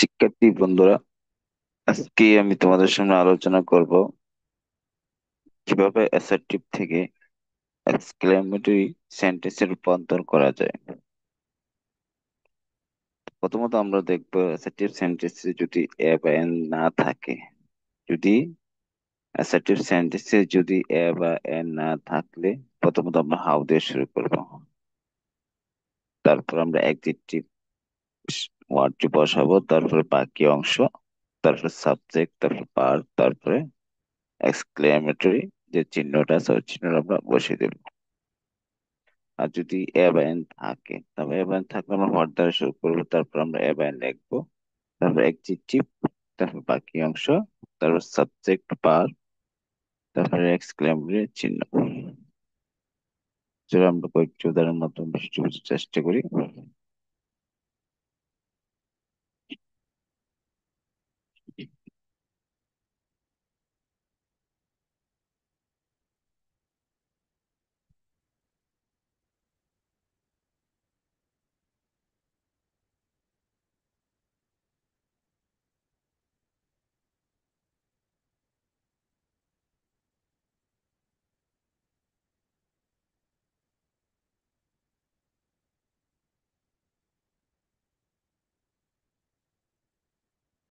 শিক্ষার্থী বন্ধুরা, আজকে আমি তোমাদের সামনে আলোচনা করব কিভাবে অ্যাসার্টিভ থেকে এক্সক্লেমেটরি সেন্টেন্সে রূপান্তর করা যায়। প্রথমত আমরা দেখব অ্যাসার্টিভ সেন্টেন্সে যদি এ বা এন না থাকে। যদি অ্যাসার্টিভ সেন্টেন্সে যদি এ বা এন না থাকলে প্রথমত আমরা হাউ দিয়ে শুরু করব। তারপর আমরা অ্যাডজেক্টিভ ওয়ার্ডটি বসাবো, তারপরে বাকি অংশ, তারপরে সাবজেক্ট, তারপরে পার্ট, তারপরে এক্সক্লেমেটরি যে চিহ্নটা আছে ওই চিহ্নটা আমরা বসিয়ে দেবো। আর যদি এ বা এন থাকে, তবে এ বা এন থাকলে আমরা হট দ্বারা শুরু করবো, তারপর আমরা এ বা এন লিখবো, তারপর এক্সিটিভ, তারপর বাকি অংশ, তারপর সাবজেক্ট পার, তারপরে এক্সক্লেমেটরি চিহ্ন। চলো আমরা কয়েকটি উদাহরণের মাধ্যমে বিষয়টি বোঝার চেষ্টা করি।